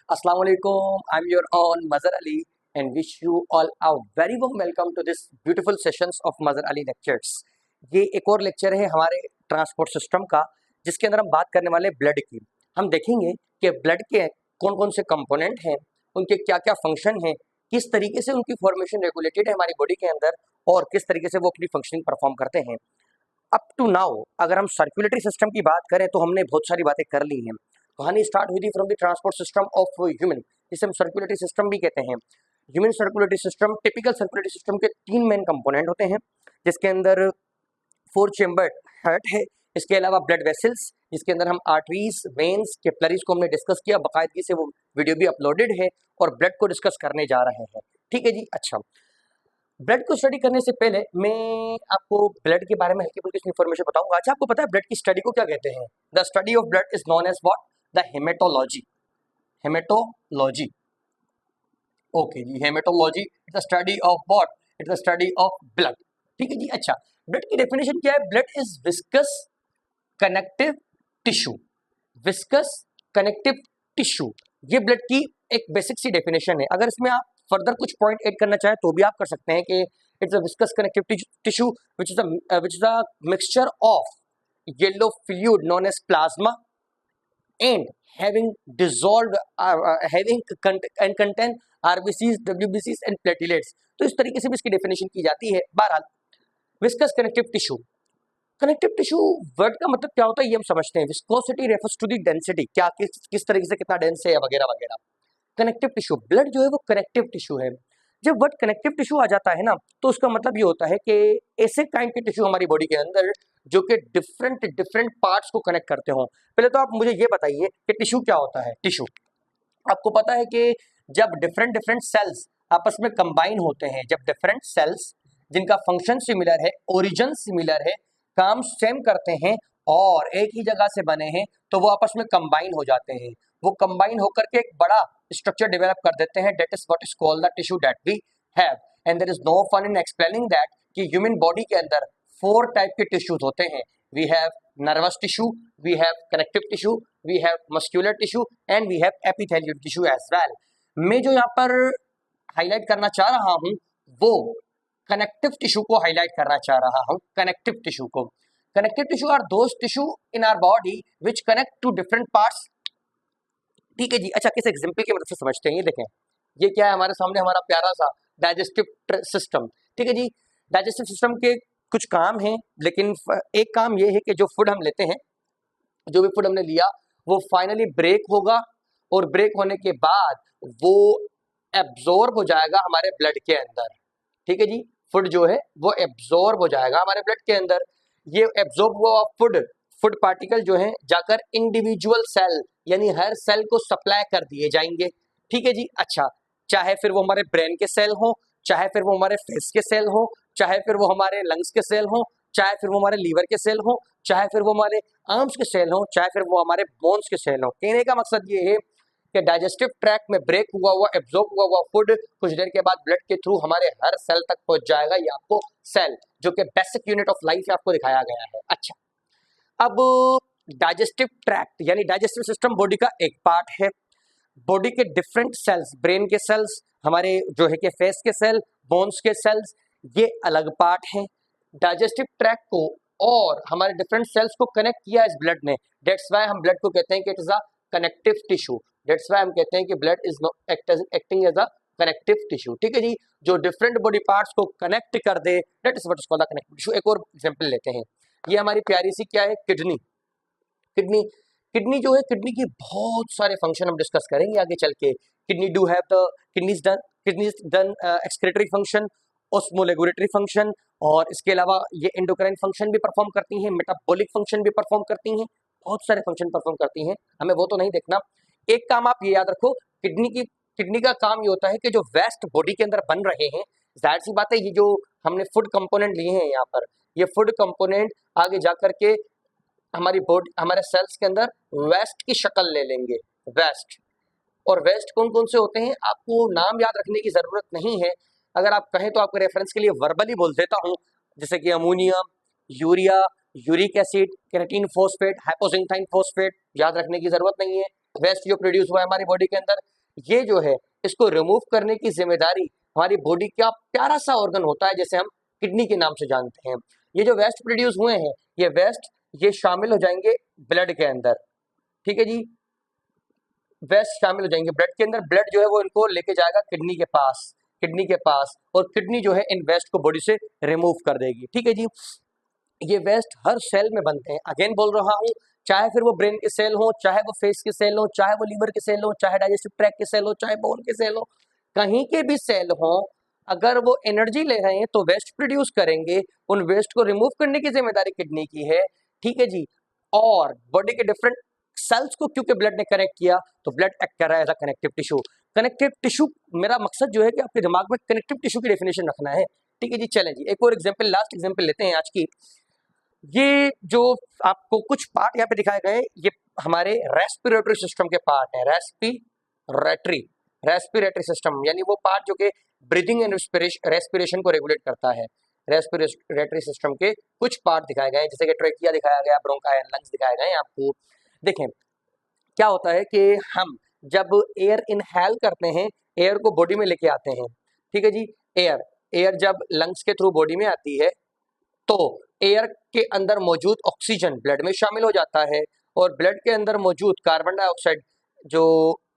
Assalamu alaikum. I'm your own Mazhar Ali and wish you all a very warm welcome to this beautiful sessions of Mazhar Ali lectures. ये एक और lecture है हमारे transport system का जिसके अंदर हम बात करने वाले ब्लड की। हम देखेंगे कि ब्लड के कौन कौन से कंपोनेंट हैं, उनके क्या क्या फंक्शन हैं, किस तरीके से उनकी फॉर्मेशन रेगुलेटेड है हमारी बॉडी के अंदर और किस तरीके से वो अपनी फंक्शनिंग परफॉर्म करते हैं। अप टू नाउ अगर हम सर्कुलेटरी सिस्टम की बात करें तो हमने बहुत सारी बातें कर ली हैं। कहानी स्टार्ट हुई थी from the transport system of human, जिसे हम सर्कुलेटरी सिस्टम भी कहते हैं। Human circulatory system, typical circulatory system के 3 मेन कंपोनेंट होते हैं, जिसके अंदर 4 चेम्बर हार्ट है, इसके अलावा ब्लड वेसल्स जिसके अंदर हम आर्टरीज, वेन्स, कैपिलरीज को हमने डिस्कस किया, बाकायदगी से वो वीडियो भी अपलोडेड है और ब्लड को डिस्कस करने जा रहे हैं। ठीक है जी। अच्छा, ब्लड को स्टडी करने से पहले मैं आपको ब्लड के बारे में हल्की फुल्की इन्फॉर्मेशन बताऊंगा। अच्छा, आपको पता है ब्लड की स्टडी को क्या कहते हैं? The study of blood is known as what? The haematology. Haematology, okay जी। Haematology is the study of what? It's the study of blood. ठीक है जी। अच्छा, ब्लड की डेफिनेशन क्या है? Blood is viscous connective tissue. Viscous connective tissue, ये blood की एक बेसिक सी डेफिनेशन है। अगर इसमें आप फर्दर कुछ पॉइंट ऐड करना चाहें तो भी आप कर सकते हैं कि it's a viscous connective tissue which is a mixture of yellow fluid known as plasma and having dissolved having and contain RBCs, WBCs and platelets। तो इस तरीके से भी इसकी डेफिनेशन की जाती है। बहरहाल, viscous connective tissue, connective tissue word का मतलब क्या होता है ये हम समझते हैं। Viscosity refers to the density, क्या किस तरीके से कितना डेंस है वगैरह वगैरह। कनेक्टिव टिश्यू, ब्लड जो है वो कनेक्टिव टिश्यू है। जब वर्ड कनेक्टिव टिश्यू आ जाता है ना तो उसका मतलब ये होता है कि ऐसे काइंड के टिश्यू हमारी बॉडी के अंदर जो कि डिफरेंट पार्ट्स को कनेक्ट करते हो। पहले तो आप मुझे ये बताइए कि टिश्यू क्या होता है। टिश्यू, आपको पता है कि जब डिफरेंट सेल्स आपस में कंबाइन होते हैं, जब डिफरेंट सेल्स जिनका फंक्शन सिमिलर है, ओरिजिन सिमिलर है, काम सेम करते हैं और एक ही जगह से बने हैं, तो वो आपस में कंबाइन हो जाते हैं। वो कंबाइन होकर के एक बड़ा स्ट्रक्चर डेवलप कर देते हैं। That is what is called the tissue that we have. And there is no fun in explaining that कि ह्यूमन बॉडी के अंदर 4 टाइप के टिश्यूज होते हैं। We have nervous tissue, we have connective tissue, we have muscular tissue and we have epithelial tissue as well. मैं जो यहाँ पर हाईलाइट करना चाह रहा हूँ वो कनेक्टिव टिश्यू को हाईलाइट करना चाह रहा हूँ। कनेक्टिव टिश्यू को, connective tissue are those tissue in our body which connect to different parts. ठीक है जी। अच्छा, किस एग्जांपल की मदद से समझते हैं? ये देखें, ये क्या है हमारे सामने? हमारा प्यारा सा डाइजेस्टिव सिस्टम। ठीक है जी। डाइजेस्टिव सिस्टम के कुछ काम हैं, लेकिन एक काम ये है कि जो फूड हम लेते हैं, जो भी फूड हमने लिया वो फाइनली ब्रेक होगा और ब्रेक होने के बाद वो एब्जॉर्ब हो जाएगा हमारे ब्लड के अंदर। ठीक है जी। फूड जो है वो एब्जॉर्ब हो जाएगा हमारे ब्लड के अंदर। ये एब्जॉर्ब हुआ फूड पार्टिकल जो है जाकर इंडिविजुअल सेल यानी हर सेल को सप्लाई कर दिए जाएंगे। ठीक है जी। अच्छा, चाहे फिर वो हमारे ब्रेन के सेल हो, चाहे फिर वो हमारे फेस के सेल हो, चाहे फिर वो हमारे लंग्स के सेल हो, चाहे फिर वो हमारे लीवर के सेल हो, चाहे फिर वो हमारे आर्म्स के सेल हो, चाहे फिर वो हमारे बोन्स के सेल हो। कहने का मकसद ये है कि डाइजेस्टिव ट्रैक्ट में ब्रेक हुआ एब्जॉर्ब हुआ फूड कुछ देर के बाद ब्लड के थ्रू हमारे हर सेल तक पहुंच जाएगा। ये आपको सेल जो कि बेसिक यूनिट ऑफ लाइफ है आपको दिखाया गया है। अच्छा, अब डाइजेस्टिव ट्रैक्ट यानी डाइजेस्टिव सिस्टम बॉडी का एक पार्ट है। बॉडी के डिफरेंट सेल्स, ब्रेन के सेल्स, हमारे जो है कि फेस के सेल, बोन्स के सेल्स, ये अलग पार्ट है। डाइजेस्टिव ट्रैक्ट को और हमारे डिफरेंट सेल्स को कनेक्ट किया इस ब्लड ने। दैट्स व्हाई हम ब्लड को कहते हैं कि it is a connective tissue. That's why हम कहते हैं कि blood is acting as a connective tissue. ठीक है जी। जो डिफरेंट बॉडी पार्ट्स को कनेक्ट कर दे, that is what is called the connective tissue. एक और एग्जांपल लेते हैं। ये हमारी प्यारी सी क्या है? किडनी। किडनी, किडनी जो है, किडनी की बहुत सारे फंक्शन हम डिस्कस करेंगे आगे चल के। Kidney do have the kidneys done excretory function, osmoregulatory function, और इसके अलावा ये एंडोक्राइन फंक्शन भी परफॉर्म करती हैं, मेटाबॉलिक फंक्शन भी परफॉर्म करती हैं, बहुत सारे फंक्शन परफॉर्म करती हैं। हमें वो तो नहीं देखना। एक काम आप ये याद रखो, किडनी का काम ये होता है कि जो वेस्ट बॉडी के अंदर बन रहे हैं, जाहिर सी बात है ये जो हमने फूड कंपोनेंट लिए हैं यहाँ पर, ये फूड कंपोनेंट आगे जा करके हमारी बॉडी, हमारे सेल्स के अंदर वेस्ट की शक्ल ले लेंगे। वेस्ट, और वेस्ट कौन कौन से होते हैं आपको नाम याद रखने की जरूरत नहीं है। अगर आप कहें तो आपको रेफरेंस के लिए वर्बली बोल देता हूँ, जैसे कि ammonium, urea, uric acid, keratin phosphate, hypoxanthine phosphate, याद रखने की जरूरत नहीं है। वेस्ट जो प्रोड्यूस हुआ है हमारी बॉडी के अंदर, ये जो है इसको रिमूव करने की जिम्मेदारी हमारी बॉडी का प्यारा सा ऑर्गन होता है जैसे हम किडनी के नाम से जानते हैं। ये जो वेस्ट प्रोड्यूस हुए हैं ये वेस्ट ये शामिल हो जाएंगे ब्लड के अंदर, ठीक है जी, वेस्ट शामिल हो जाएंगे ब्लड के अंदर। ब्लड जो है वो इनको लेके जाएगा किडनी के पास और किडनी जो है इन वेस्ट को बॉडी से रिमूव कर देगी, ठीक है जी। ये वेस्ट हर सेल में बनते हैं, अगेन बोल रहा हूँ, चाहे फिर वो ब्रेन के सेल हो, चाहे वो फेस के सेल हो, चाहे वो लीवर के सेल हो, चाहे डाइजेस्टिव ट्रैक्ट के सेल हो, चाहे बोन के सेल हो, कहीं के भी सेल हो, अगर वो एनर्जी ले रहे हैं तो वेस्ट प्रोड्यूस करेंगे। उन वेस्ट को रिमूव करने की जिम्मेदारी किडनी की है, ठीक है जी। और बॉडी के डिफरेंट सेल्स को क्योंकि ब्लड ने कनेक्ट किया तो ब्लड एक्ट कर रहा है as a connective tissue. Connective tissue, मेरा मकसद जो है कि आपके दिमाग में कनेक्टिव टिश्यू की डेफिनेशन रखना है, ठीक है जी। चलें जी, एक और एग्जांपल, लास्ट एग्जांपल लेते हैं आज की। ये जो आपको कुछ पार्ट यहाँ पे दिखाए गए, ये हमारे रेस्पिरेटरी सिस्टम के पार्ट है। रेस्पिरेटरी सिस्टम यानी वो पार्ट जो कि ब्रीदिंग एंड रेस्पिरेशन को रेगुलेट करता है। रेस्पिरेटरी सिस्टम के कुछ पार्ट दिखाए गए हैं, जैसे कि ट्रेकिया दिखाया गया, ब्रोंकाई एंड लंग्स दिखाए गए हैं आपको। देखें क्या होता है कि हम जब एयर इनहेल करते हैं, एयर को बॉडी में लेके आते हैं, ठीक है जी। एयर जब लंग्स के थ्रू बॉडी में आती है तो एयर के अंदर मौजूद ऑक्सीजन ब्लड में शामिल हो जाता है और ब्लड के अंदर मौजूद कार्बन डाइऑक्साइड जो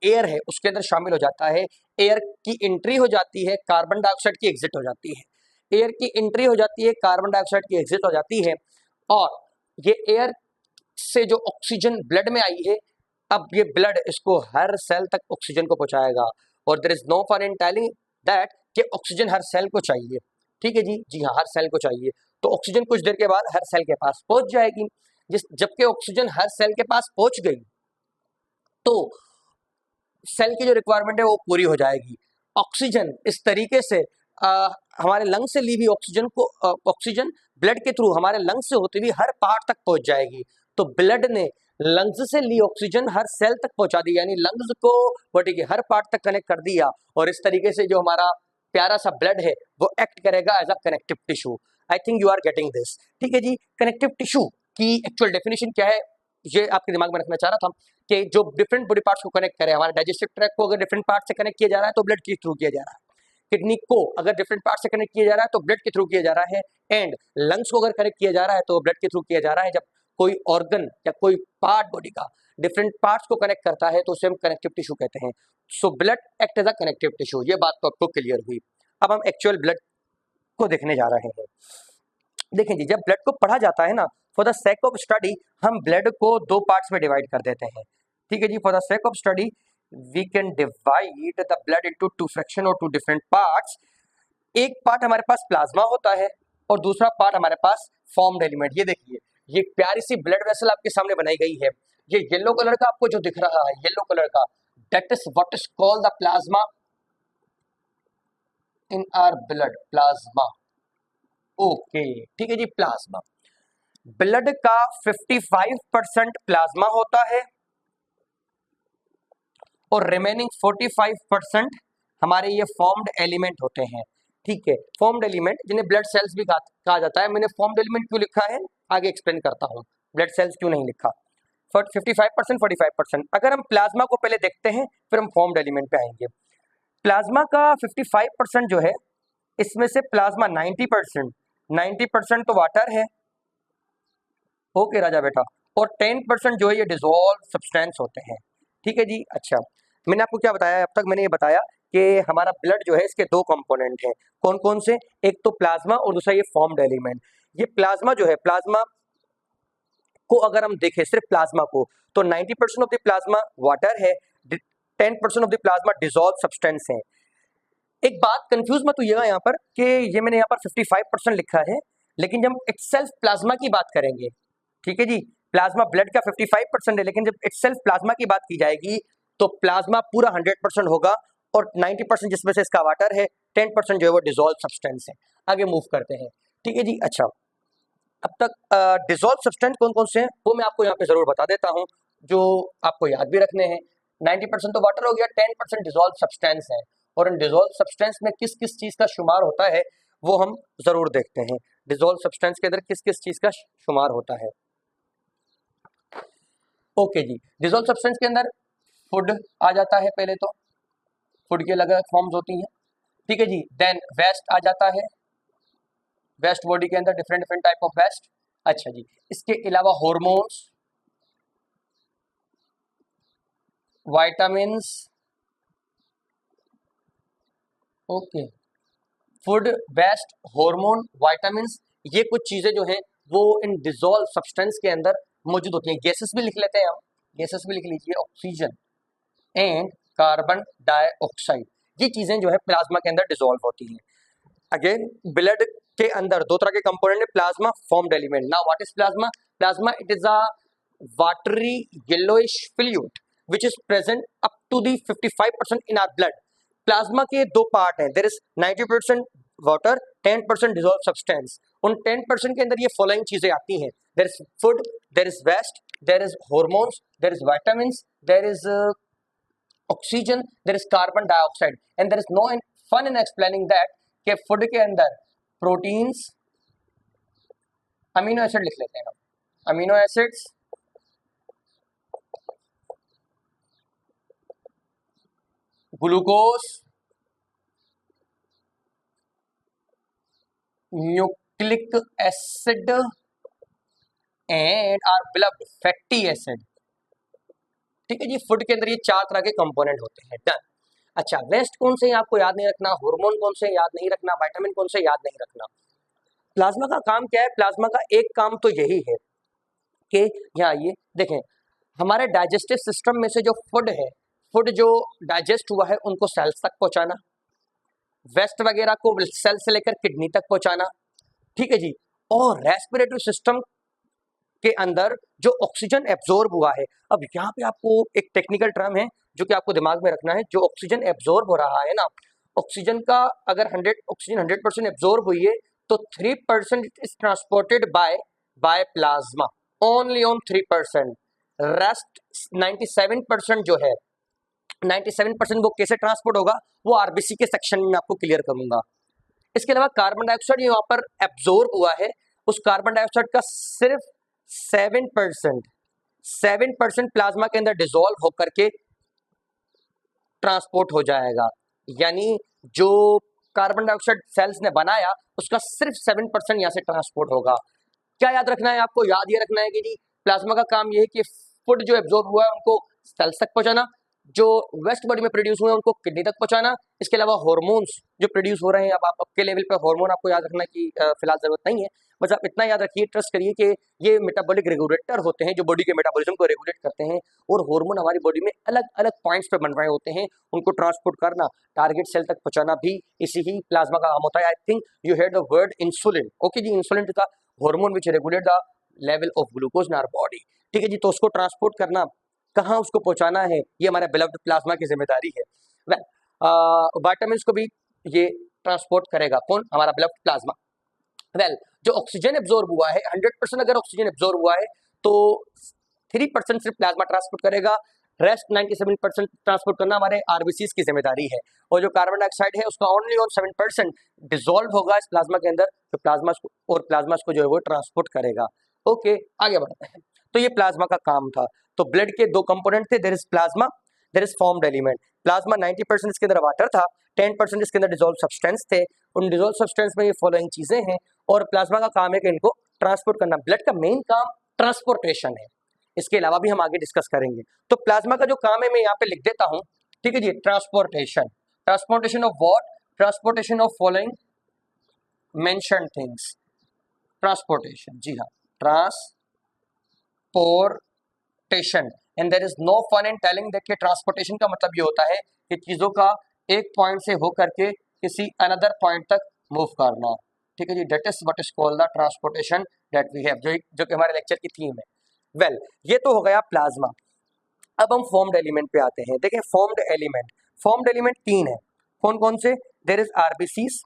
एयर है उसके अंदर शामिल हो जाता है। एयर की एंट्री हो जाती है, कार्बन डाइऑक्साइड की एग्जिट हो जाती है। एयर की एंट्री हो जाती है, कार्बन डाइऑक्साइड की एग्जिट हो जाती है और ये एयर से जो ऑक्सीजन ब्लड में आई है, अब ये ब्लड इसको हर सेल तक ऑक्सीजन को पहुंचाएगा और there is no fun in telling that कि ऑक्सीजन हर सेल को चाहिए, ठीक है जी, जी हाँ, हर सेल को चाहिए। तो ऑक्सीजन कुछ देर के बाद हर सेल के पास पहुंच जाएगी। जबकि ऑक्सीजन हर सेल के पास पहुंच गई तो सेल की जो रिक्वायरमेंट है वो पूरी हो जाएगी। ऑक्सीजन इस तरीके से हमारे लंग से ली हुई ऑक्सीजन ब्लड के थ्रू हमारे लंग से होती हुई हर पार्ट तक पहुंच जाएगी। तो ब्लड ने लंग्स से ली ऑक्सीजन हर सेल तक पहुंचा दी, यानी लंग्स को बॉडी के हर पार्ट तक कनेक्ट कर दिया और इस तरीके से जो हमारा प्यारा सा ब्लड है वो एक्ट करेगा as a connective tissue. I think you are getting this, ठीक है जी। कनेक्टिव टिश्यू की एक्चुअल डेफिनेशन क्या है ये आपके दिमाग में रखना चाह रहा था कि जो डिफरेंट बॉडी पार्ट्स को कनेक्ट करे, हमारे डाइजेस्टिव ट्रैक्ट को अगर डिफरेंट पार्ट से कनेक्ट किया जा रहा है तो ब्लड के थ्रू किया जा रहा है, किडनी को अगर डिफरेंट पार्ट से कनेक्ट किया जा रहा है तो ब्लड के थ्रू किया जा रहा है, एंड लंग्स को अगर कनेक्ट किया जा रहा है तो ब्लड के थ्रू किया जा रहा है। जब कोई ऑर्गन या कोई पार्ट बॉडी का डिफरेंट पार्ट्स को कनेक्ट करता है तो उसे हम कनेक्टिव टिश्यू कहते हैं। So blood act as a connective tissue, ये बात तो आपको क्लियर हुई। अब हम एक्चुअल ब्लड को देखने जा रहे हैं। देखें जी, जब ब्लड को पढ़ा जाता है ना, for the sake of study हम ब्लड को दो पार्ट्स में डिवाइड कर देते हैं, ठीक है जी। For the sake of study we can divide the blood into two fraction और टू डिफरेंट पार्ट्स। एक पार्ट हमारे पास प्लाज्मा होता है और दूसरा पार्ट हमारे पास फॉर्म्ड एलिमेंट। ये देखिए, ये प्यारी सी ब्लड वेसल आपके सामने बनाई गई है। ये येलो कलर का आपको जो दिख रहा है, येलो कलर का, that is what is called the plasma in our blood, plasma. Okay, ठीक है जी, प्लाज्मा। ब्लड का 55% प्लाज्मा होता है और रिमेनिंग 45% हमारे ये फॉर्म्ड एलिमेंट होते हैं, ठीक है। फॉर्म्ड एलिमेंट जिन्हें ब्लड सेल्स भी कहा जाता है। मैंने फॉर्म्ड एलिमेंट क्यों लिखा है आगे एक्सप्लेन करता हूँ, ब्लड सेल्स क्यों नहीं लिखा। 55% 45%। अगर हम प्लाज्मा को पहले देखते हैं फिर हम फॉर्म्ड एलिमेंट पे आएंगे। प्लाज्मा का 55% जो है, इसमें से प्लाज्मा 90% तो वाटर है, ओके राजा बेटा, और 10% जो है ये डिजोल्व सब्सटेंस होते हैं, ठीक है जी। अच्छा, मैंने आपको क्या बताया अब तक, मैंने ये बताया कि हमारा ब्लड जो है इसके दो कंपोनेंट हैं, कौन कौन से, एक तो प्लाज्मा और दूसरा ये फॉर्म्ड एलिमेंट। ये प्लाज्मा जो है, प्लाज्मा को अगर हम देखें सिर्फ प्लाज्मा को तो 90% ऑफ द प्लाज्मा वाटर है, 10% of the plasma dissolve substance है। एक बात कंफ्यूज मत होइएगा यहाँ पर कि ये मैंने यहाँ पर 55% लिखा है, लेकिन जब इटसेल्फ प्लाज्मा की बात करेंगे, ठीक है जी, प्लाज्मा ब्लड का 55% है, लेकिन जब इटसेल्फ प्लाज्मा की बात की जाएगी तो प्लाज्मा पूरा 100% होगा और 90% जिसमें से इसका वाटर है, 10% जो है वो डिजोल्व सब्सटेंस है। आगे मूव करते हैं, ठीक है जी। अच्छा, अब तक डिजोल्व सब्सटेंस कौन कौन से हैं वो मैं आपको यहाँ पे जरूर बता देता हूँ, जो आपको याद भी रखने हैं। 90% तो वाटर हो गया, 10% डिजोल्व सब्सटेंस है, और इन डिजोल्व सब्सटेंस में किस किस चीज का शुमार होता है वो हम जरूर देखते हैं। डिजोल्व सब्सटेंस के अंदर किस किस चीज का शुमार होता है। ओके जी, डिजोल्व सब्सटेंस के अंदर फूड आ जाता है पहले तो, फूड की अलग अलग फॉर्म्स होती हैं, ठीक है जी। देन वेस्ट आ जाता है, वेस्ट बॉडी के अंदर different different type of waste. अच्छा जी, इसके अलावा hormones, vitamins, okay, food, waste, hormone, vitamins, ये कुछ चीजें जो हैं वो इन डिजोल्व सब्सटेंस के अंदर मौजूद होती हैं। गैसेस भी लिख लेते हैं हम, गैसेस भी लिख लीजिए, ऑक्सीजन एंड कार्बन डाइऑक्साइड, ये चीजें जो है प्लाज्मा के अंदर डिजोल्व होती हैं। अगेन ब्लड के अंदर दो तरह के कंपोनेंट है, plasma, formed element. Now what is plasma? Plasma it is a watery yellowish fluid which is present up to the 55% in our blood. Plasma के दो पार्ट हैं, there is 90% water, 10% dissolve substance. उन 10% के अंदर ये following चीजें आती हैं, there is food, there is waste, there is hormones, there is vitamins, there is oxygen, there is carbon dioxide and there is no fun in explaining that कि food के अंदर प्रोटीन्स, अमीनो एसिड लिख लेते हैं हम, amino acids, glucose, nucleic acid and are beloved fatty acid, ठीक है जी। Food के अंदर ये चार तरह के कंपोनेंट होते हैं, डन। अच्छा, वेस्ट कौन से आपको याद नहीं रखना, हार्मोन कौन से याद नहीं रखना, विटामिन कौन से याद नहीं रखना। प्लाज्मा का काम क्या है? प्लाज्मा का एक काम तो यही है कि यहाँ ये देखें, हमारे डाइजेस्टिव सिस्टम में से जो फूड है, फूड जो डाइजेस्ट हुआ है उनको सेल्स तक पहुंचाना, वेस्ट वगैरह को सेल से लेकर किडनी तक पहुंचाना, ठीक है जी। और रेस्पिरेटरी सिस्टम के अंदर जो ऑक्सीजन एब्जॉर्ब हुआ है, अब यहाँ पे आपको एक टेक्निकल टर्म है जो कि आपको दिमाग में रखना है, जो ऑक्सीजन एब्जॉर्ब हो रहा है ना, ऑक्सीजन का अगर 100% एब्जॉर्ब हुई है तो 3% is transported by plasma, only on 3%। Rest 97% जो है, 97% वो कैसे ट्रांसपोर्ट होगा वो आरबीसी के सेक्शन में आपको क्लियर करूंगा। इसके अलावा कार्बन डाइऑक्साइड यहाँ पर एब्जॉर्ब हुआ है, उस कार्बन डाइऑक्साइड का सिर्फ 7% प्लाज्मा के अंदर डिसॉल्व होकर के ट्रांसपोर्ट हो जाएगा, यानी जो कार्बन डाइऑक्साइड सेल्स ने बनाया उसका सिर्फ 7% यहाँ से ट्रांसपोर्ट होगा। क्या याद रखना है आपको? याद ये रखना है कि जी प्लाज्मा का काम ये है कि फूड जो एब्जॉर्ब हुआ है उनको सेल्स तक पहुंचाना, जो वेस्ट बॉडी में प्रोड्यूस हुए हैं उनको किडनी तक पहुंचाना। इसके अलावा हार्मोन्स जो प्रोड्यूस हो रहे हैं, अब आप आपके लेवल पे हार्मोन आपको याद रखना की फिलहाल जरूरत नहीं है, बस आप इतना याद रखिए, ट्रस्ट करिए कि ये मेटाबॉलिक रेगुलेटर होते हैं जो बॉडी के मेटाबॉलिज्म को रेगुलेट करते हैं, और हार्मोन हमारी बॉडी में अलग अलग पॉइंट्स पे बन रहे होते हैं, उनको ट्रांसपोर्ट करना, टारगेट सेल तक पहुंचाना भी इसी ही प्लाज्मा का काम होता है। I think you heard the word insulin, okay जी। Insulin is the hormone which regulate the level of glucose in our body, ठीक है जी। तो उसको ट्रांसपोर्ट करना, कहाँ उसको पहुंचाना है, ये हमारे बिलव्ड प्लाज्मा की जिम्मेदारी है। विटामिन्स को भी ये ट्रांसपोर्ट करेगा, कौन? हमारा बिलव्ड प्लाज्मा। वेल, जो ऑक्सीजन एब्जॉर्ब हुआ है, 100% अगर ऑक्सीजन एब्जॉर्ब हुआ है तो 3% सिर्फ प्लाज्मा ट्रांसपोर्ट करेगा, रेस्ट 97% ट्रांसपोर्ट करना हमारे आरबीसीज की जिम्मेदारी है। और जो कार्बन डाइऑक्साइड है उसका ओनली ऑन 7% डिसॉल्व होगा इस प्लाज्मा के अंदर, तो प्लाज्मा को जो है वो ट्रांसपोर्ट करेगा। ओके, आगे बढ़ते हैं। तो ये प्लाज्मा का काम था। तो ब्लड के दो कंपोनेंट थे, there is plasma, there is formed element. Plasma 90% इसके अंदर वाटर था, 10% इसके अंदर डिसॉल्व सब्सटेंस थे। उन डिसॉल्व सब्सटेंस में ये फॉलोइंग चीजें हैं, और प्लाज्मा का काम है कि इनको ट्रांसपोर्ट करना। ब्लड का मेन काम ट्रांसपोर्टेशन है, इसके अलावा भी हम आगे डिस्कस करेंगे। तो प्लाज्मा का जो काम है मैं यहाँ पे लिख देता हूँ, ठीक है जी। Transportation, transportation of what? Transportation of following mention things. Transportation, जी हाँ, transportation. And there is no fun in telling that कि ट्रांसपोर्टेशन का मतलब ये होता है कि चीजों का एक पॉइंट से होकर के किसी अनदर पॉइंट तक मूव करना, ठीक है जी। That is what is called the transportation that we have, जो कि हमारे लेक्चर की थीम है। वेल, ये तो हो गया प्लाज्मा। अब हम फॉर्म्ड एलिमेंट पे आते हैं। देखें, फॉर्म्ड एलिमेंट तीन है। कौन कौन से? There is RBCs,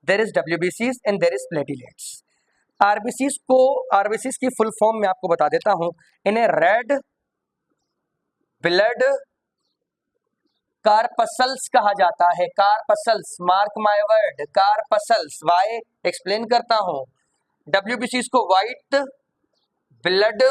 there is डब्ल्यूबीसीज and there is platelets. RBCs की फुल फॉर्म में आपको बता देता हूं, इन्हें रेड ब्लड कार्पसल्स कहा जाता है। Corpuscles, mark my word, corpuscles. Why? Explain करता हूं। डब्ल्यूबीसीज को व्हाइट ब्लड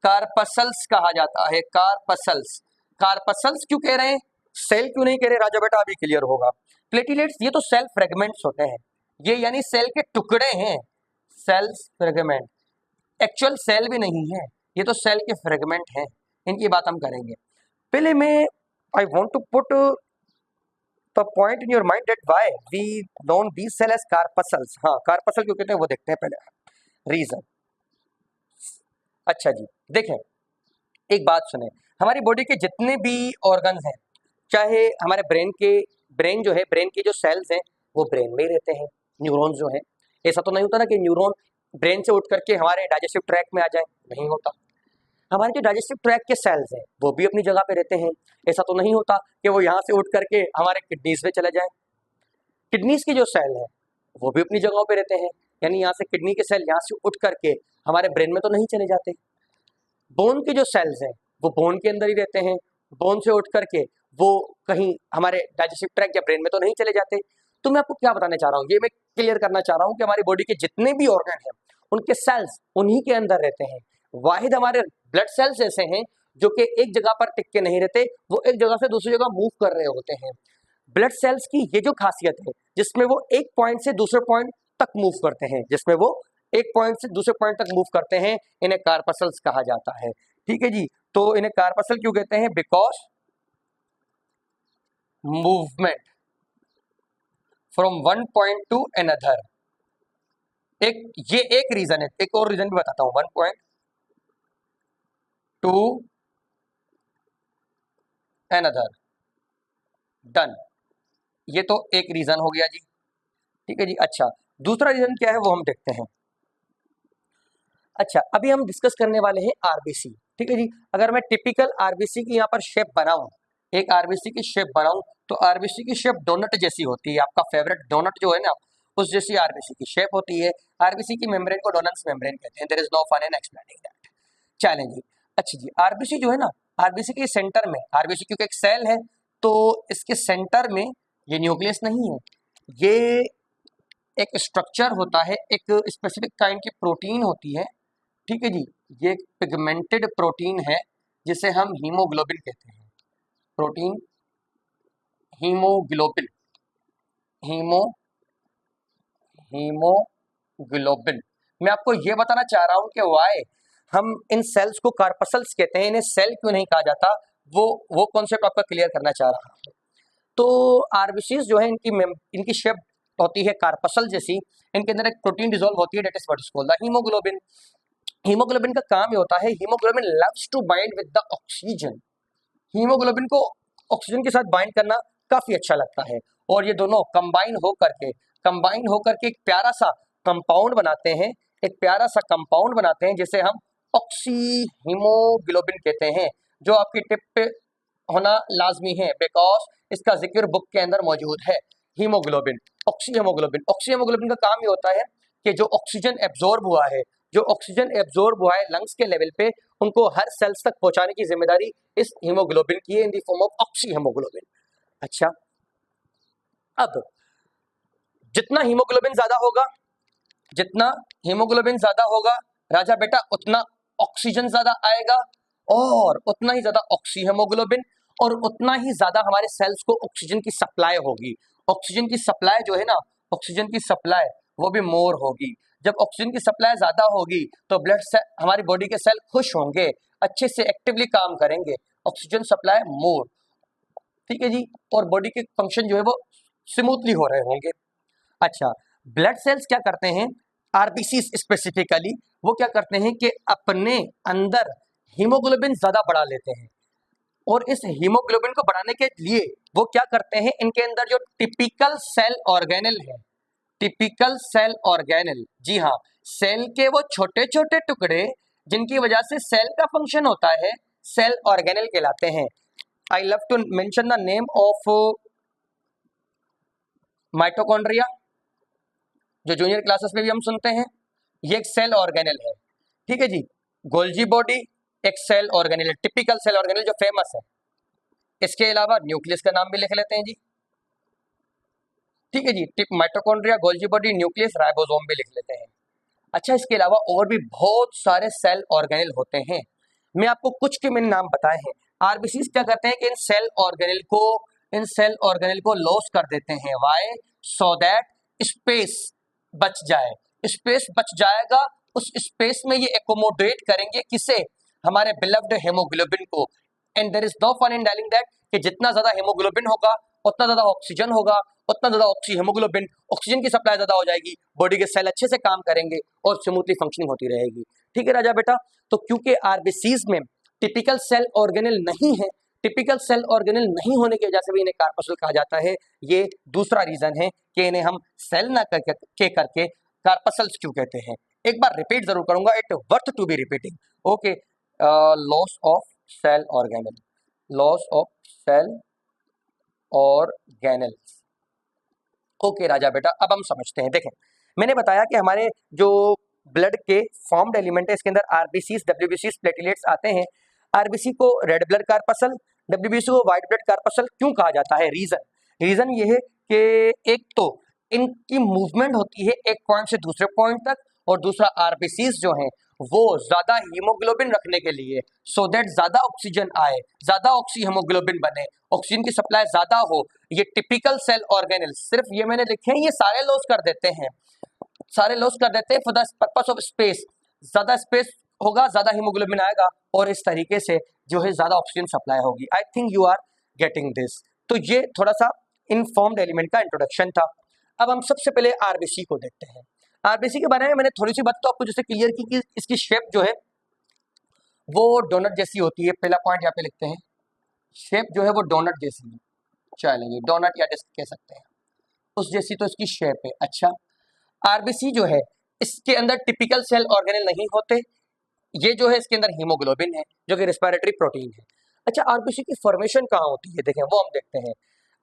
कार्पसल्स कहा जाता है, कार्पसल्स। कार्पसल्स क्यों कह रहे हैं, सेल क्यों नहीं कह रहे राजा बेटा, अभी क्लियर होगा। प्लेटिलेट्स ये तो सेल फ्रेगमेंट्स होते हैं, ये यानी सेल के टुकड़े हैं, सेल्स फ्रेगमेंट, एक्चुअल सेल भी नहीं है, ये तो सेल के फ्रेगमेंट हैं, इनकी बात हम करेंगे। पहले मैं I want to put the point in your mind that why we known these cell as corpuscles. हाँ, कार्पसल क्यों कहते हैं वो देखते हैं पहले रीजन। अच्छा जी, देखें एक बात सुने, हमारी बॉडी के जितने भी ऑर्गन्स हैं, चाहे हमारे ब्रेन जो है, ब्रेन के जो सेल्स हैं वो ब्रेन में ही रहते हैं, न्यूरॉन्स जो हैं, ऐसा तो नहीं होता ना कि न्यूरॉन ब्रेन से उठ करके हमारे डाइजेस्टिव ट्रैक में आ जाए, नहीं होता। हमारे जो डाइजेस्टिव ट्रैक के सेल्स हैं वो भी अपनी जगह पे रहते हैं, ऐसा तो नहीं होता कि वो यहाँ से उठ करके हमारे किडनीज में चले जाए। किडनीज के जो सेल हैं वो भी अपनी जगहों पे रहते हैं, यानी यहाँ से किडनी के सेल यहाँ से उठ करके हमारे ब्रेन में तो नहीं चले जाते। बोन के जो सेल्स हैं वो बोन के अंदर ही रहते हैं, बोन से उठ करके वो कहीं हमारे डाइजेस्टिव ट्रैक या ब्रेन में तो नहीं चले जाते। तो मैं आपको क्या बताने चाह रहा हूँ, ये मैं क्लियर करना चाह रहा हूँ कि हमारी बॉडी के जितने भी ऑर्गन हैं उनके सेल्स उन्हीं के अंदर रहते हैं। वाहिद हमारे ब्लड सेल्स ऐसे हैं जो कि एक जगह पर टिक के नहीं रहते, वो एक जगह से दूसरी जगह मूव कर रहे होते हैं। ब्लड सेल्स की ये जो खासियत है जिसमें वो एक पॉइंट से दूसरे पॉइंट तक मूव करते हैं, जिसमें वो एक पॉइंट से दूसरे पॉइंट तक मूव करते हैं, इन्हें कार्पसल्स कहा जाता है। ठीक है जी, तो इन्हें कार्पसल क्यों कहते हैं, because movement from one point two another. ये एक रीजन है, एक और रीजन भी बताता हूं, one point two another, done. ये तो एक रीजन हो गया जी, ठीक है जी। अच्छा, दूसरा रीजन क्या है वो हम देखते हैं। अच्छा, अभी हम डिस्कस करने वाले हैं आरबीसी, ठीक है जी। अगर मैं टिपिकल आरबीसी की यहाँ पर शेप बनाऊं, एक आरबीसी की शेप बनाऊं, तो आरबीसी की शेप डोनट जैसी होती है, आपका फेवरेट डोनट जो है ना, उस जैसी आरबीसी की शेप होती है। आरबीसी की मेम्ब्रेन को डोनल्स मेम्ब्रेन कहते हैं, there is no fun in explaining that, चलें जी। अच्छा जी, आरबीसी जो है ना, आरबीसी के सेंटर में, आरबीसी क्योंकि एक सेल है तो इसके सेंटर में ये न्यूक्लियस नहीं है, ये एक स्ट्रक्चर होता है, एक स्पेसिफिक काइंड की प्रोटीन होती है, ठीक है जी। ये एक पिगमेंटेड प्रोटीन है जिसे हम हीमोग्लोबिन कहते हैं, प्रोटीन हीमोग्लोबिन, हीमो हीमोग्लोबिन। मैं आपको ये बताना चाह रहा हूं कि वाई हम इन सेल्स को कार्पसल्स कहते हैं, इन्हें सेल क्यों नहीं कहा जाता, वो कॉन्सेप्ट आपका क्लियर करना चाह रहा हूं। तो आरबीसीज जो है इनकी शेप होती है कार्पसल जैसी, इनके अंदर एक प्रोटीन डिसॉल्व होती है, that is what is called the haemoglobin. Haemoglobin का काम ये होता है, haemoglobin loves to bind with the oxygen. Haemoglobin को ऑक्सीजन के साथ बाइंड करना काफी अच्छा लगता है, और ये दोनों कंबाइन होकर के एक प्यारा सा कंपाउंड बनाते हैं, एक प्यारा सा कंपाउंड बनाते हैं जिसे हम ऑक्सी हीमोग्लोबिन कहते हैं, जो आपकी टिप पे होना लाजमी है बिकॉज इसका जिक्र बुक के अंदर मौजूद है। हीमोग्लोबिन, ऑक्सी हीमोग्लोबिन का काम ये होता है कि जो ऑक्सीजन एब्जॉर्ब हुआ है, जो ऑक्सीजन एब्जॉर्ब हुआ है लंग्स के लेवल पे, उनको हर सेल्स तक पहुंचाने की जिम्मेदारी इस हीमोग्लोबिन की है in the form of oxy haemoglobin. अच्छा, अब जितना हीमोग्लोबिन ज्यादा होगा राजा बेटा, उतना ऑक्सीजन ज्यादा आएगा, और उतना ही ज्यादा ऑक्सी हीमोग्लोबिन, और उतना ही ज्यादा हमारे सेल्स को ऑक्सीजन की सप्लाई होगी। ऑक्सीजन की सप्लाई जो है ना, ऑक्सीजन की सप्लाई वो भी मोर होगी। जब ऑक्सीजन की सप्लाई ज्यादा होगी तो ब्लड सेल, हमारी बॉडी के सेल खुश होंगे, अच्छे से एक्टिवली काम करेंगे, ऑक्सीजन सप्लाई मोर, ठीक है जी, और बॉडी के फंक्शन जो है वो स्मूथली हो रहे होंगे। अच्छा, ब्लड सेल्स क्या करते हैं, आरबीसी स्पेसिफिकली वो क्या करते हैं कि अपने अंदर हीमोग्लोबिन ज्यादा बढ़ा लेते हैं, और इस हीमोग्लोबिन को बढ़ाने के लिए वो क्या करते हैं, इनके अंदर जो टिपिकल सेल ऑर्गेनेल है, टिपिकल सेल ऑर्गेनेल, जी हाँ, सेल के वो छोटे छोटे टुकड़े जिनकी वजह से सेल का फंक्शन होता है, सेल ऑर्गेनेल कहलाते हैं। I love to mention the name of mitochondria, जो जूनियर क्लासेस में भी हम सुनते हैं, ये एक सेल ऑर्गेनेल है, ठीक है जी। गोल्जी बॉडी एक सेल ऑर्गेनेल है, टिपिकल सेल ऑर्गेनेल जो फेमस है। इसके अलावा न्यूक्लियस का नाम भी लिख लेते हैं जी, ठीक है जी, mitochondria, Golgi body, nucleus, ribosome भी लिख लेते हैं। अच्छा, इसके अलावा और भी बहुत सारे सेल ऑर्गेनेल होते हैं, मैं आपको कुछ के मैंने नाम बताए हैं, आरबीसीज क्या करते हैं कि इन सेल ऑर्गेनेल को लॉस कर देते हैं। वाई? सो दैट स्पेस बच जाए। स्पेस बच जाएगा, उस स्पेस में ये एकोमोडेट करेंगे किसे? हमारे बिलव्ड हेमोग्लोबिन को। And there is no fun in telling that कि जितना ज्यादा हेमोग्लोबिन होगा उतना ज्यादा ऑक्सीजन होगा, उतना ज्यादा हेमोग्लोबिन, ऑक्सीजन की सप्लाई ज्यादा हो जाएगी, बॉडी के सेल अच्छे से काम करेंगे और स्मूथली फंक्शनिंग होती रहेगी। ठीक है राजा बेटा। तो क्योंकि आरबीसीज में टिपिकल सेल ऑर्गेनेल नहीं है, टिपिकल सेल ऑर्गेनेल नहीं होने की वजह से भी इन्हें कार्पसल कहा जाता है। ये दूसरा रीजन है कि इन्हें हम सेल ना करके कार्पसल्स क्यों कहते हैं। एक बार रिपीट जरूर करूंगा, it worth to be repeating. Okay, loss of cell organelle, loss of cell organelles. Okay राजा बेटा, अब हम समझते हैं। देखें, मैंने बताया कि हमारे जो ब्लड के फॉर्म्ड एलिमेंट है इसके अंदर आरबीसीज, डब्ल्यूबीसीज, प्लेटलेट्स आते हैं। आरबीसी को रेड ब्लड कार्पसल, डब्ल्यूबीसी को व्हाइट ब्लड कार्पसल क्यों कहा जाता है? रीजन ये है कि एक तो इनकी मूवमेंट होती है एक पॉइंट से दूसरे पॉइंट तक, और दूसरा आरबीसीज जो हैं वो ज्यादा हीमोग्लोबिन रखने के लिए, सो दैट ज्यादा ऑक्सीजन आए, ज्यादा ऑक्सी हेमोग्लोबिन बने, ऑक्सीजन की सप्लाई ज्यादा हो। ये टिपिकल सेल ऑर्गेनेल, सिर्फ ये मैंने लिखे हैं, ये सारे लॉस कर देते हैं, सारे लॉस कर देते हैं for the purpose of space. ज्यादा स्पेस होगा, ज्यादा हीमोग्लोबिन आएगा, और इस तरीके से जो है ज्यादा ऑक्सीजन सप्लाई होगी। I think you are getting this. तो ये थोड़ा सा इनफॉर्म्ड एलिमेंट का इंट्रोडक्शन था। अब हम सबसे पहले आरबीसी को देखते हैं। आरबीसी के बारे में मैंने थोड़ी सी बात तो आपको जैसे क्लियर की कि इसकी शेप जो है वो डोनट जैसी होती है। पहला पॉइंट यहाँ पे लिखते हैं, शेप जो है वो डोनट जैसी है। चलेंगे, डोनट या डिस्क कह सकते हैं, उस जैसी तो इसकी शेप है। अच्छा, आरबीसी जो है इसके अंदर टिपिकल सेल ऑर्गेनेल नहीं होते, ये जो है इसके अंदर हीमोग्लोबिन है जो कि रेस्पिरेटरी प्रोटीन है। अच्छा, आरबीसी की फॉर्मेशन कहाँ होती है, देखें वो हम देखते हैं।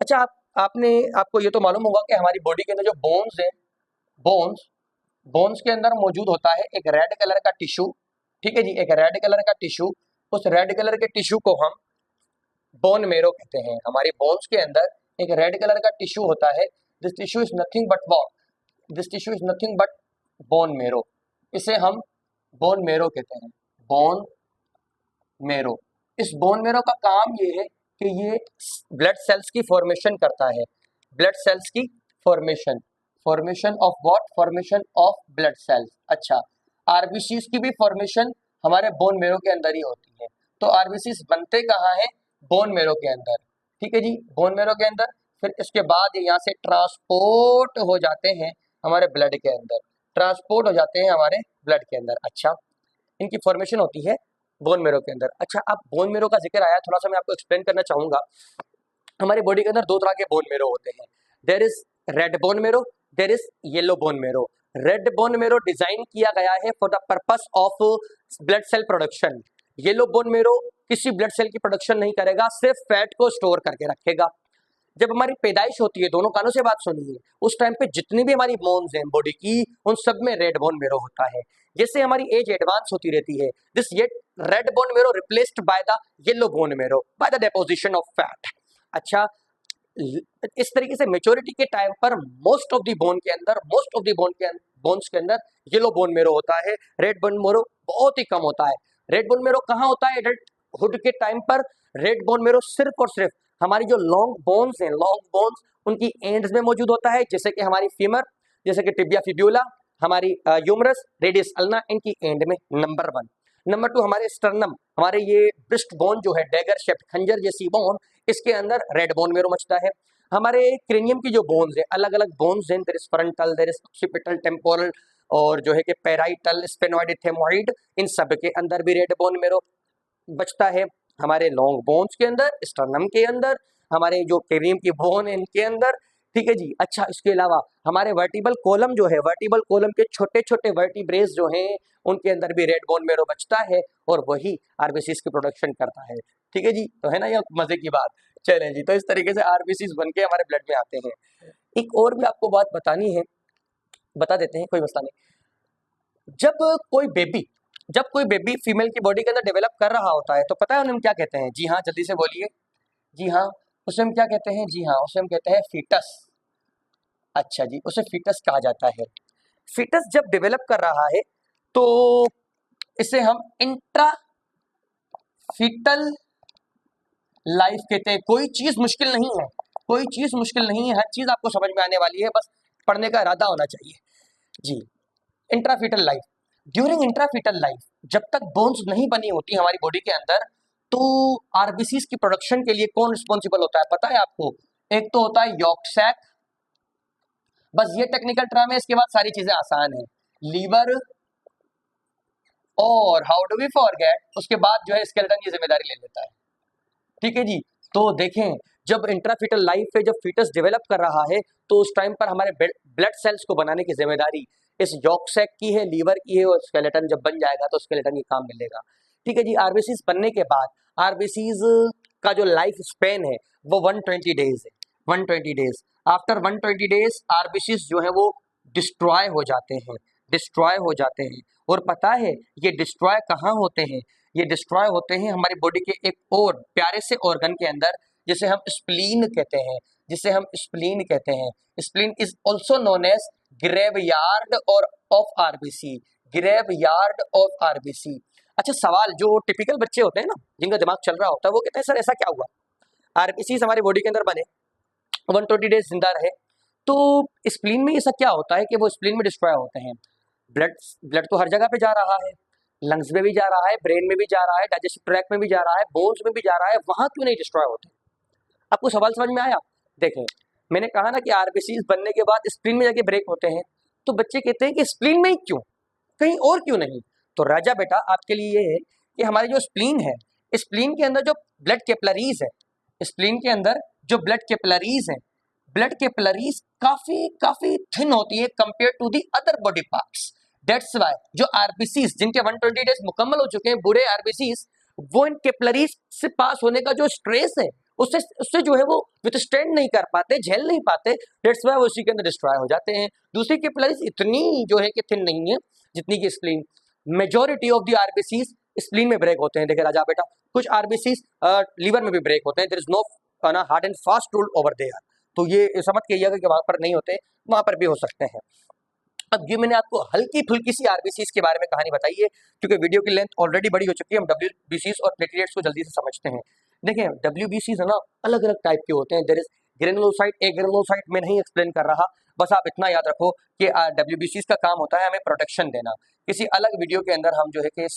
अच्छा, आपको ये तो मालूम होगा कि हमारी बॉडी के अंदर जो बोन्स है, बोन्स के अंदर मौजूद होता है एक रेड कलर का टिश्यू। ठीक है जी, एक रेड कलर का टिश्यू। उस रेड कलर के टिश्यू को हम बोन मेरो कहते हैं। हमारे बोन्स के अंदर एक रेड कलर का टिश्यू होता है। This tissue is nothing but what? This tissue is nothing but bone marrow. इसे हम बोन मेरो कहते हैं, बोन मेरो। इस बोन मेरो का काम ये है कि ये ब्लड सेल्स की फॉर्मेशन करता है, ब्लड सेल्स की formation, formation of what? Formation of blood cells. अच्छा, आरबीसीज की भी फॉर्मेशन हमारे बोन मेरो के अंदर ही होती है। तो आरबीसीज बनते कहाँ है? बोन मेरो के अंदर। ठीक है जी, बोन मेरो के अंदर। फिर इसके बाद यहाँ से ट्रांसपोर्ट हो जाते हैं हमारे ब्लड के अंदर, ट्रांसपोर्ट हो जाते हैं हमारे ब्लड के अंदर। अच्छा, इनकी फॉर्मेशन होती है बोन मेरो के अंदर। अच्छा, अब बोन मेरो का जिक्र आया, थोड़ा सा मैं आपको एक्सप्लेन करना चाहूंगा। हमारी बॉडी के अंदर दो तरह के बोन मेरो होते हैं। There is red bone marrow, there is yellow bone marrow. Red bone marrow design किया गया है for the purpose of blood cell production. Yellow bone marrow किसी ब्लड सेल की प्रोडक्शन नहीं करेगा, सिर्फ फैट को स्टोर करके रखेगा। जब हमारी पैदाइश होती है, दोनों कानों से बात सुनिए, उस टाइम पे जितनी भी हमारी बोन्स हैं बॉडी की, उन सब में रेड बोन मेरो होता है। जैसे हमारी एज एडवांस होती रहती है, दिस ये रेड बोन मेरो replaced by the yellow bone मेरो by the deposition of fat. अच्छा, इस तरीके से मेच्योरिटी के टाइम पर मोस्ट ऑफ द बोन के अंदर, बोन्स के अंदर येलो बोन मेरो होता है, रेड बोन मेरो बहुत ही कम होता है। रेड बोन मेरो कहाँ होता है? एडल्टहुड के टाइम पर रेड बोन मेरो सिर्फ और सिर्फ हमारी जो लॉन्ग बोन्स हैं, लॉन्ग बोन्स उनकी एंड्स में मौजूद होता है, जैसे कि हमारी फीमर, जैसे कि टिबिया फिब्यूला, हमारी यूमरस, रेडियस अल्ना, इनकी एंड में। नंबर 1। नंबर 2, हमारे स्टर्नम, हमारे ये ब्रिस्ट बोन जो है, डैगर शेप्ड खंजर जैसी बोन, इसके अंदर रेड बोन मेरो मचता है। हमारे क्रेनियम की जो बोन्स है, अलग अलग बोन्स हैं, there is frontal, there is occipital, temporal, और जो है कि पैराइटल, स्पेनॉइड, इथेमोइड, इन सब के अंदर भी रेड बोन मेरो बचता है। हमारे लॉन्ग बोन्स के अंदर, स्टर्नम के अंदर, हमारे जो क्रेनियम की बोन है इनके अंदर। ठीक है जी। अच्छा, इसके अलावा हमारे वर्टिबल कॉलम जो है, वर्टिबल कॉलम के छोटे छोटे वर्टिब्रेस जो हैं उनके अंदर भी रेड बोन मेरो बचता है, और वही आरबीसीज की प्रोडक्शन करता है। ठीक है जी, तो है ना ये मजे की बात। चलें जी, तो इस तरीके से आरबीसीज बन के हमारे ब्लड में आते हैं। एक और भी आपको बात बतानी है, बता देते हैं, कोई मसला नहीं। जब कोई बेबी फीमेल की बॉडी के अंदर डेवलप कर रहा होता है, तो पता है उन्हें हम क्या कहते हैं? जी हाँ, जल्दी से बोलिए। जी हाँ, उसे हम क्या कहते हैं? जी हाँ, उसे हम कहते हैं फीटस। अच्छा जी, उसे फीटस कहा जाता है। फीटस जब डेवलप कर रहा है तो इसे हम इंट्रा फीटल लाइफ कहते हैं। कोई चीज मुश्किल नहीं है, कोई चीज मुश्किल नहीं है, हर चीज आपको समझ में आने वाली है, बस पढ़ने का इरादा होना चाहिए जी। इंट्राफीटल लाइफ, ड्यूरिंग इंट्राफीटल लाइफ जब तक बोन्स नहीं बनी होती हमारी बॉडी के अंदर, तो आरबीसीज की प्रोडक्शन के लिए कौन रिस्पॉन्सिबल होता है पता है आपको? एक तो होता है यॉर्क सैक, बस ये टेक्निकल टर्म है, इसके बाद सारी चीजें आसान है। लीवर और हाउ डू वी फॉरगेट, उसके बाद जो है स्केलेटन की जिम्मेदारी ले लेता है। ठीक है जी। तो देखें, जब इंट्राफीटल लाइफ पे जब फीटस डेवलप कर रहा है तो उस टाइम पर हमारे ब्लड सेल्स को बनाने की जिम्मेदारी इस यॉर्क सैक की है, लीवर की है, और स्केलेटन जब बन जाएगा तो स्केलेटन की काम मिलेगा। ठीक है जी। आरबीसीज बनने के बाद आरबीसीज का जो लाइफ स्पेन है वो 120 डेज है, 120 डेज। आफ्टर 120 डेज आरबीसीज जो है वो डिस्ट्रॉय हो जाते हैं, डिस्ट्रॉय हो जाते हैं। और पता है ये डिस्ट्रॉय कहाँ होते हैं? ये डिस्ट्रॉय होते हैं हमारी बॉडी के एक और प्यारे से ऑर्गन के अंदर, जिसे हम स्प्लीन कहते हैं, जिसे हम स्प्लीन कहते हैं। Spleen is also known as graveyard और of RBC, graveyard of RBC. अच्छा, सवाल जो टिपिकल बच्चे होते हैं ना, जिनका दिमाग चल रहा होता है, वो कहते हैं सर ऐसा क्या हुआ, आरबीसी हमारी बॉडी के अंदर बने, 120 डेज जिंदा रहे, तो स्प्लीन में ऐसा क्या होता है कि वो स्प्लीन में डिस्ट्रॉय होते हैं? ब्लड ब्लड तो हर जगह पे जा रहा है, लंग्स में भी जा रहा है, ब्रेन में भी जा रहा है, डाइजेस्टिव ट्रैक्ट में भी जा रहा है, बोन्स में भी जा रहा है, वहां क्यों नहीं डिस्ट्रॉय होते? आपको सवाल समझ में आया? देखें, मैंने कहा ना कि आरबीसीज बनने के बाद स्प्लीन में जाके ब्रेक होते हैं, तो बच्चे कहते हैं कि स्प्लीन में ही क्यों, कहीं और क्यों नहीं? तो राजा बेटा आपके लिए ये है कि हमारी जो स्प्लीन है, स्प्लीन के अंदर जो ब्लड कैपिलरीज है, स्प्लीन के अंदर जो ब्लड कैपिलरीज है, ब्लड कैपिलरीज काफी काफी थिन होती है compare to the other body parts. That's why जो आरबीसीज जिनके 120 डेज मुकम्मल हो चुके हैं, बुरे आरबीसीज, वो इन कैपिलरीज से पास होने का जो स्ट्रेस है उससे उससे जो है वो विथस्टैंड नहीं कर पाते, झेल नहीं पाते। दैट्स व्हाई वो उसी के अंदर डिस्ट्रॉय हो जाते हैं। दूसरी कैपिलरीज इतनी जो है कि थिन नहीं है जितनी की spleen. Majority of the RBCs spleen में ब्रेक होते हैं। देखिए राजा बेटा, कुछ आरबीसीज लीवर में भी ब्रेक होते हैं। There is no hard and fast rule over there. तो ये समझ के कि वहां पर नहीं होते, वहां पर भी हो सकते हैं। अब ये मैंने आपको हल्की फुल्की सी आरबीसीज के बारे में कहानी बताई है, क्योंकि वीडियो की लेंथ ऑलरेडी बड़ी हो चुकी है। हम डब्ल्यूबीसीज और प्लेटलेट्स को जल्दी से समझते हैं। देखिए, डब्ल्यूबीसीज है ना, अलग अलग टाइप के होते हैं। There is granulocyte, a granulocyte मैं नहीं एक्सप्लेन कर रहा, बस आप इतना याद रखो कि डब्ल्यूबीसीज का काम होता है हमें प्रोटेक्शन देना। किसी अलग वीडियो के अंदर हम जो है कि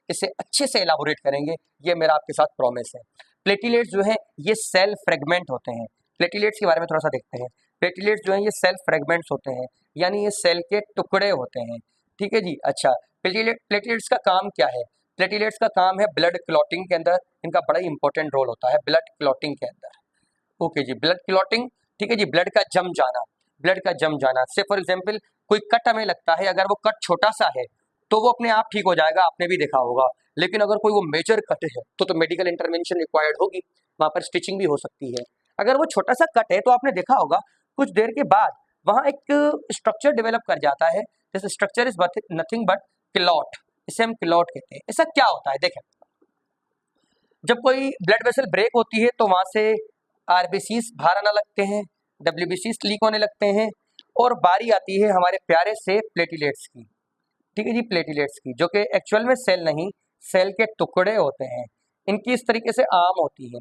इसे अच्छे से एलाबोरेट करेंगे, ये मेरा आपके साथ प्रॉमिस है। प्लेटलेट्स जो है ये सेल फ्रेगमेंट होते हैं। प्लेटलेट्स के बारे में थोड़ा सा देखते हैं। प्लेटलेट्स जो है ये सेल फ्रेगमेंट्स होते हैं, यानी ये सेल के टुकड़े होते हैं। ठीक है जी। अच्छा, प्लेटलेट्स का काम क्या है? प्लेटलेट्स का काम है ब्लड क्लॉटिंग के अंदर, इनका बड़ा इंपॉर्टेंट रोल होता है ब्लड क्लॉटिंग के अंदर। ओके जी, ब्लड क्लॉटिंग। ठीक है जी, ब्लड का जम जाना, ब्लड का जम जाना। से फॉर एग्जाम्पल कोई कट हमें लगता है, अगर वो कट छोटा सा है तो वो अपने आप ठीक हो जाएगा, आपने भी देखा होगा। लेकिन अगर कोई वो मेजर कट है तो मेडिकल इंटरवेंशन रिक्वायर्ड होगी, वहां पर स्टिचिंग भी हो सकती है। अगर वो छोटा सा कट है तो आपने देखा होगा कुछ देर के बाद वहां एक स्ट्रक्चर डेवलप कर जाता है, this structure is nothing but clot, इसे हम क्लॉट कहते हैं। ऐसा क्या होता है? देखें, जब कोई ब्लड वेसल ब्रेक होती है तो वहां से आरबीसीज बाहर आना लगते हैं, डब्ल्यूबीसीज लीक होने लगते हैं, और बारी आती है हमारे प्यारे से प्लेटलेट्स की। ठीक है जी, प्लेटलेट्स की, जो कि एक्चुअल में सेल नहीं, सेल के टुकड़े होते हैं। इनकी इस तरीके से आर्म होती है।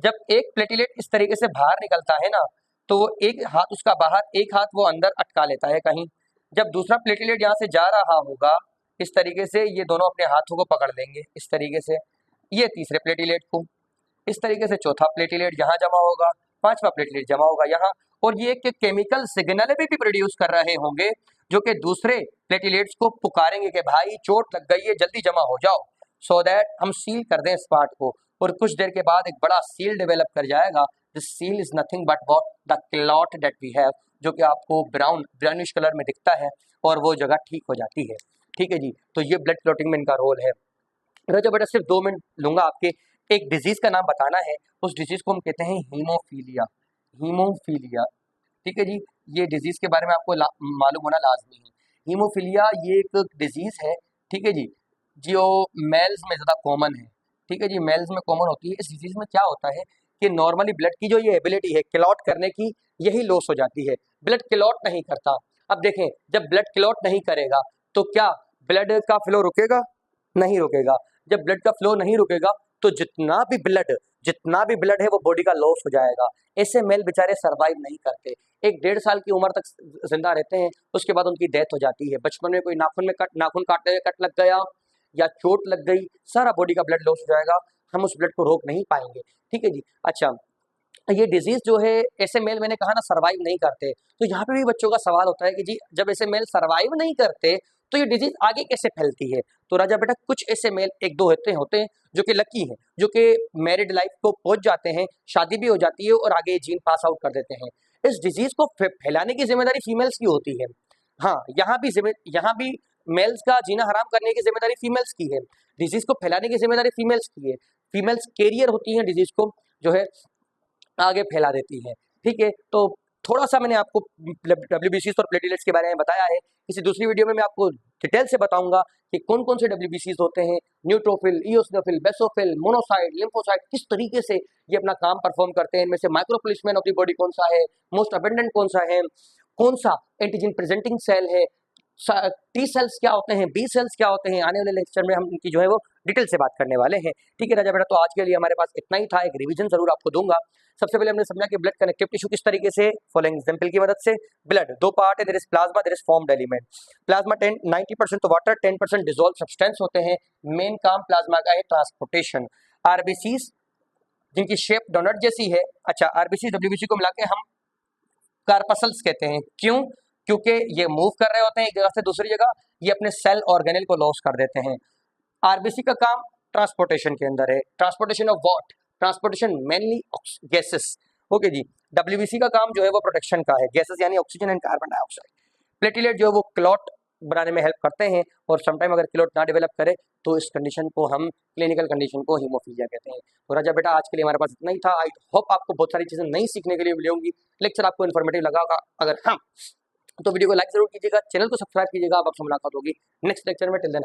जब एक प्लेटलेट इस तरीके से बाहर निकलता है ना, तो वो एक हाथ उसका बाहर, एक हाथ वो अंदर अटका लेता है कहीं। जब दूसरा प्लेटलेट यहाँ से जा रहा होगा इस तरीके से, ये दोनों अपने हाथों को पकड़ लेंगे इस तरीके से, ये तीसरे प्लेटलेट को, इस तरीके से चौथा प्लेटलेट यहाँ जमा होगा, पांचवा प्लेटलेट जमा होगा यहाँ, और ये एक केमिकल सिग्नल भी प्रोड्यूस कर रहे होंगे जो कि दूसरे प्लेटलेट्स को पुकारेंगे कि भाई चोट लग गई है, जल्दी जमा हो जाओ, सो दैट हम सील कर दें इस पार्ट को। और कुछ देर के बाद एक बड़ा सील डेवलप कर जाएगा। This seal is nothing but what the clot that we have, जो कि आपको ब्राउनिश कलर में दिखता है, और वो जगह ठीक हो जाती है। ठीक है जी। तो ये ब्लड क्लॉटिंग में इनका रोल है। राजा बेटा सिर्फ 2 मिनट लूंगा आपके, एक डिजीज का नाम बताना है। उस डिजीज को हम कहते हैं हीमोफीलिया, हीमोफीलिया। ठीक है जी, ये डिजीज के बारे में आपको मालूम होना लाजमी है। हीमोफीलिया ये एक डिजीज है, ठीक है जी, जो मेल्स में ज़्यादा कॉमन है। ठीक है जी, मेल्स में कॉमन होती है। इस डिजीज में क्या होता है कि नॉर्मली ब्लड की जो ये एबिलिटी है क्लॉट करने की, यही लॉस हो जाती है, ब्लड क्लॉट नहीं करता। अब देखें, जब ब्लड क्लॉट नहीं करेगा तो क्या ब्लड का फ्लो रुकेगा? नहीं रुकेगा। जब ब्लड का फ्लो नहीं रुकेगा तो जितना भी ब्लड जितना भी ब्लड है वो बॉडी का लॉस हो जाएगा। ऐसे मेल बेचारे सर्वाइव नहीं करते, 1-1.5 साल की उम्र तक जिंदा रहते हैं, उसके बाद उनकी डेथ हो जाती है। बचपन में कोई नाखून काटते हुए कट लग गया या चोट लग गई, सारा बॉडी का ब्लड लॉस हो जाएगा, हम उस ब्लड को रोक नहीं पाएंगे। ठीक है जी। अच्छा, ये डिजीज जो है ऐसे मेल, मैंने कहा ना, सर्वाइव नहीं करते, तो यहाँ पे भी बच्चों का सवाल होता है कि जी जब ऐसे मेल सर्वाइव नहीं करते तो ये डिजीज आगे कैसे फैलती है। तो राजा बेटा, कुछ ऐसे मेल 1-2 होते हैं जो कि लकी हैं, जो कि मैरिड लाइफ को पहुंच जाते हैं, शादी भी हो जाती है और आगे जीन पास आउट कर देते हैं। इस डिजीज को फैलाने की जिम्मेदारी फीमेल्स की होती है। हाँ, यहाँ भी मेल्स का जीना हराम करने की जिम्मेदारी फीमेल्स की है, डिजीज को फैलाने की जिम्मेदारी फीमेल्स की है। फीमेल्स कैरियर होती हैं, डिजीज को जो है आगे फैला देती है। ठीक है, तो थोड़ा सा मैंने आपको डब्ल्यूबीसीज और प्लेटलेट्स के बारे में बताया है। किसी दूसरी वीडियो में मैं आपको डिटेल से बताऊंगा कि कौन कौन से डब्ल्यूबीसीज होते हैं, neutrophil, eosinophil, basophil, monocyte, lymphocyte, किस तरीके से ये अपना काम परफॉर्म करते हैं, इनमें से माइक्रोपोलिसमैन ऑफ द बॉडी कौन सा है, मोस्ट अबेंडेंट कौन सा है, कौन सा एंटीजन प्रेजेंटिंग सेल है, टी सेल्स क्या होते हैं, बी सेल्स क्या होते हैं, आने वाले लेक्चर में हम इनकी जो है वो डिटेल से बात करने वाले हैं। ठीक है राजा बेटा, तो आज के लिए हमारे पास इतना ही था, एक रिवीजन जरूर आपको दूंगा। सबसे पहले हमने समझा कि ब्लड कनेक्टिव टिश्यू किस तरीके से, फॉलोइंग एग्जांपल की मदद से। ब्लड 2 पार्ट है, there is plasma, there is formed element. Plasma 90% तो वाटर, 10% डिसॉल्व सब्सटेंस होते हैं। मेन काम प्लाज्मा का है ट्रांसपोर्टेशन। आरबीसीज जिनकी शेप डोनट जैसी है, अच्छा आरबीसी डब्ल्यूबीसी को मिला के हम कार्पसल्स कहते हैं। क्यों? क्योंकि ये मूव कर रहे होते हैं एक जगह से दूसरी जगह, ये अपने सेल ऑर्गेनेल को लॉस कर देते हैं। आरबीसी का काम ट्रांसपोर्टेशन के अंदर है। Transportation of what? Transportation mainly gases. Okay जी। डब्ल्यूबीसी का काम जो है वो प्रोटेक्शन का है, गैसेस यानी oxygen and carbon dioxide. Platelet जो है वो क्लॉट बनाने में हेल्प करते हैं, और समटाइम अगर क्लॉट ना डेवलप करे तो इस कंडीशन को हम, क्लिनिकल कंडीशन को, हीमोफीलिया कहते हैं। तो राजा बेटा, आज के लिए हमारे पास इतना ही था। आई होप आपको बहुत सारी चीजें नई सीखने के लिए मिली होंगी। लेक्चर आपको इन्फॉर्मेटिव लगा होगा, अगर हाँ तो वीडियो को लाइक जरूर कीजिएगा, चैनल को सब्सक्राइब कीजिएगा। अब आपसे मुलाकात होगी नेक्स्ट लेक्चर में। Till then.